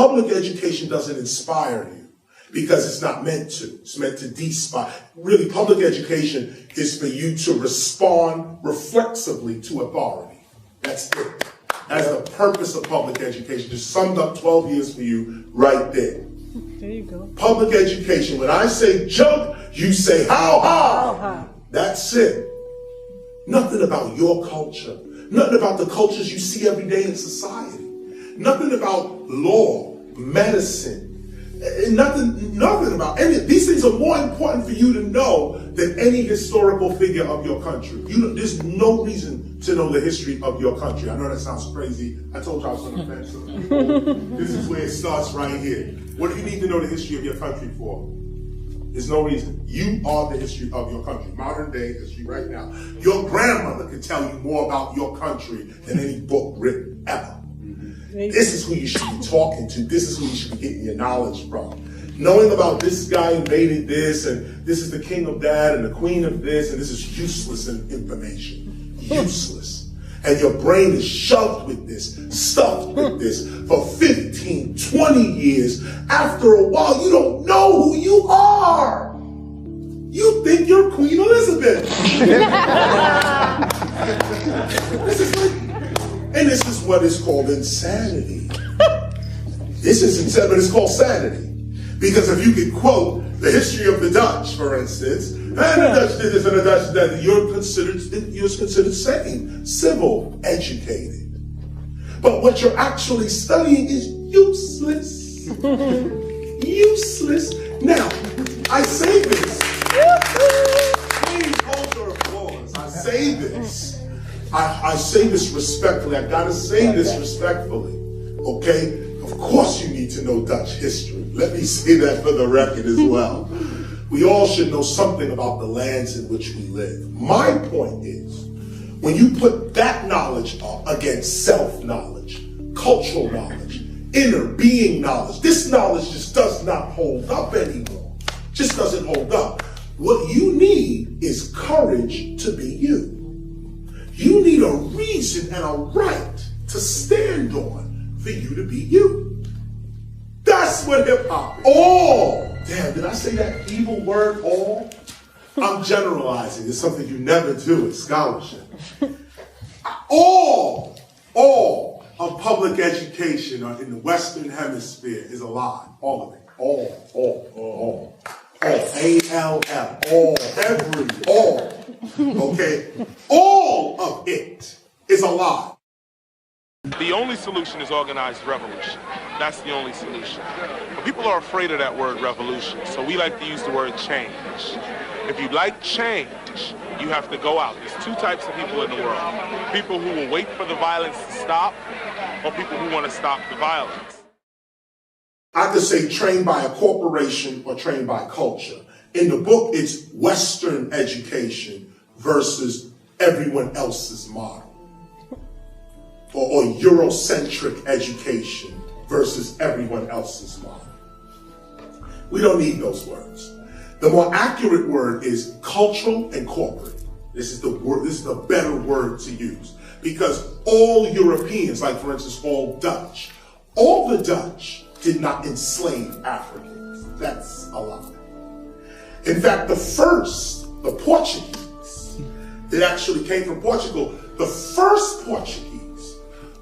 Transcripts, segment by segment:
public education doesn't inspire you because it's not meant to. It's meant to de-inspire. Really, public education is for you to respond reflexively to authority. That's it. That's the purpose of public education. Just summed up 12 years for you right there. There you go. Public education, when I say jump, you say how high. That's it. Nothing about your culture. Nothing about the cultures you see every day in society. Nothing about law, medicine. Nothing about any. These things are more important for you to know than any historical figure of your country. There's no reason to know the history of your country. I know that sounds crazy. I told you I was going to offend some people. This is where it starts right here. What do you need to know the history of your country for? There's no reason. You are the history of your country. Modern day history right now. Your grandmother can tell you more about your country than any book written ever. This is who you should be talking to. This is who you should be getting your knowledge from. Knowing about this guy invaded this, and this is the king of that, and the queen of this, and this is useless information. Useless. And your brain is shoved with this, stuffed with this for 15, 20 years. After a while, you don't know who you are. You think you're Queen Elizabeth. This is what is called insanity. This is insanity, but it's called sanity. Because if you could quote the history of the Dutch, for instance, and the Dutch did this and the Dutch did that, you're considered sane, civil, educated. But what you're actually studying is useless. Useless. Now, I say this. Please hold your applause. I say this. I say this respectfully. I gotta say this respectfully. Okay? Of course you need to know Dutch history. Let me say that for the record as well. We all should know something about the lands in which we live. My point is, when you put that knowledge up against self-knowledge, cultural knowledge, inner being knowledge, this knowledge just does not hold up anymore. Just doesn't hold up. What you need is courage to be you. You need a reason and a right to stand on for you to be you. That's what hip-hop is. All. Damn, did I say that evil word, all? I'm generalizing. It's something you never do in scholarship. All of public education in the Western Hemisphere is a lie. All of it. All. A-L-L. All. Every. All. Okay? All of it is a lie. The only solution is organized revolution. That's the only solution. But people are afraid of that word revolution, so we like to use the word change. If you like change, you have to go out. There's two types of people in the world. People who will wait for the violence to stop, or people who want to stop the violence. I could say trained by a corporation or trained by culture. In the book, it's Western education versus everyone else's model. Or Eurocentric education versus everyone else's model. We don't need those words. The more accurate word is cultural and corporate. This is the word. This is the better word to use, because all Europeans, like for instance, all the Dutch did not enslave Africans. That's a lie. In fact, the Portuguese, that actually came from Portugal, the first Portuguese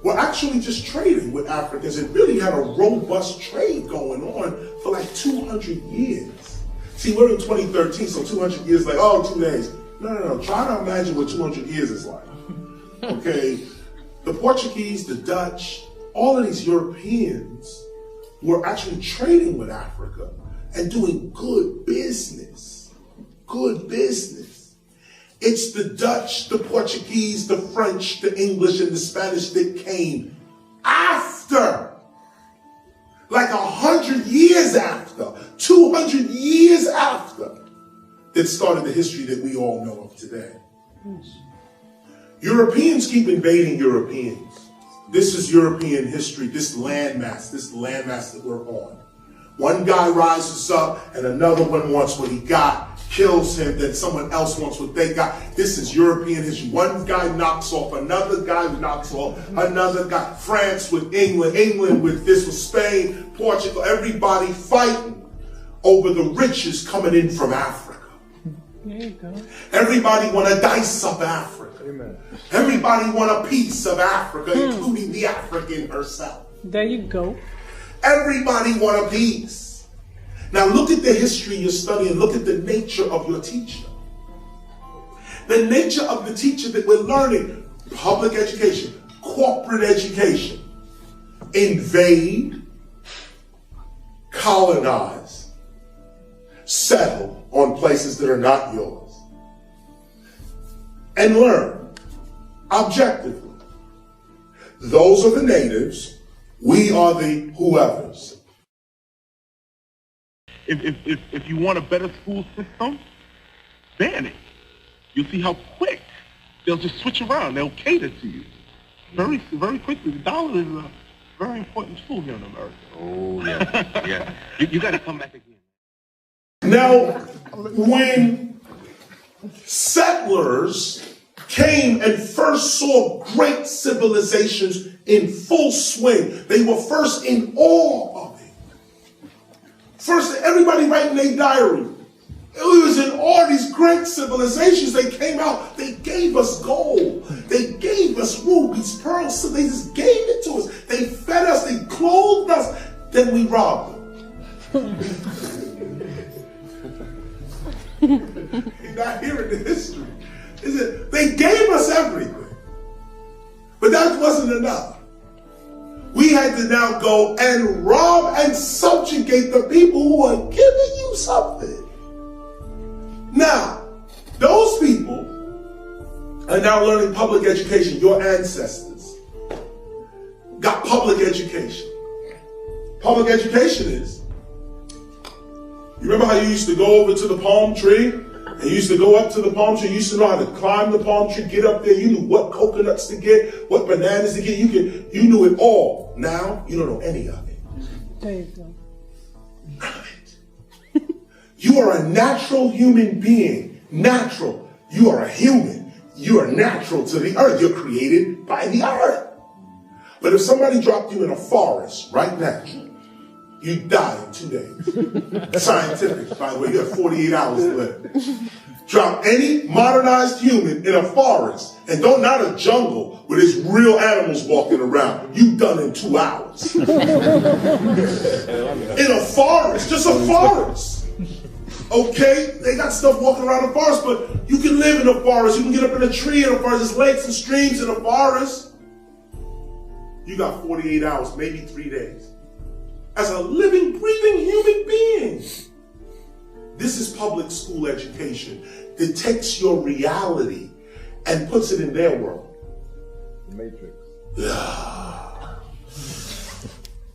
were actually just trading with Africans and really had a robust trade going on for like 200 years. See, we're in 2013, so 200 years, like, oh, 2 days. No. Try to imagine what 200 years is like. Okay? The Portuguese, the Dutch, all of these Europeans were actually trading with Africa and doing good business. Good business. It's the Dutch, the Portuguese, the French, the English, and the Spanish that came after. Like 100 years after, 200 years after, that started the history that we all know of today. Europeans keep invading Europeans. This is European history, this landmass that we're on. One guy rises up and another one wants what he got, kills him, then someone else wants what they got. This is European history. One guy knocks off, another guy knocks off, another guy. France with England, England with this, with Spain, Portugal, everybody fighting over the riches coming in from Africa. There you go. Everybody want a dice of Africa. Amen. Everybody want a piece of Africa, including the African herself. There you go. Everybody want a piece. Now look at the history you're studying. Look at the nature of your teacher. The nature of the teacher that we're learning. Public education, corporate education. Invade, colonize, settle on places that are not yours. And learn objectively. Those are the natives. We are the whoever's. If you want a better school system, ban it. You'll see how quick they'll just switch around. They'll cater to you very quickly. The dollar is a very important tool here in America. Oh, yeah. Yeah. You got to come back again. Now, when settlers came and first saw great civilizations in full swing, they were first in awe of it. First, everybody writing their diary. It was in all these great civilizations. They came out, they gave us gold. They gave us rubies, pearls, so they just gave it to us. They fed us, they clothed us, then we robbed them. You're not hearing the history. Is it? They gave us everything. But that wasn't enough. We had to now go and rob and subjugate the people who are giving you something. Now, those people are now learning public education. Your ancestors got public education. Public education is, you remember how you used to go over to the palm tree? And you used to go up to the palm tree. You used to know how to climb the palm tree, get up there. You knew what coconuts to get, what bananas to get. You knew it all. Now, you don't know any of it. There you go. None of it. You are a natural human being. Natural. You are a human. You are natural to the earth. You're created by the earth. But if somebody dropped you in a forest right now, you'd die in 2 days. Scientific, by the way, you have 48 hours to live. Drop any modernized human in a forest, and not a jungle where there's real animals walking around. You done in 2 hours. In a forest, just a forest. Okay, they got stuff walking around the forest, but you can live in a forest. You can get up in a tree in a forest. There's lakes and streams in a forest. You got 48 hours, maybe 3 days. As a living, breathing human being. This is public school education that takes your reality and puts it in their world. The Matrix.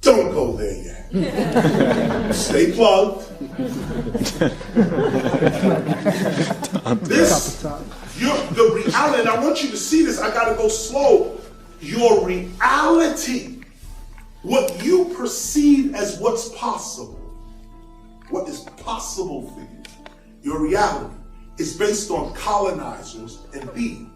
Don't go there yet. Stay plugged. The reality, and I want you to see this, I gotta go slow. Your reality, what you perceive as what's possible, what is possible for you, your reality is based on colonizers and beings.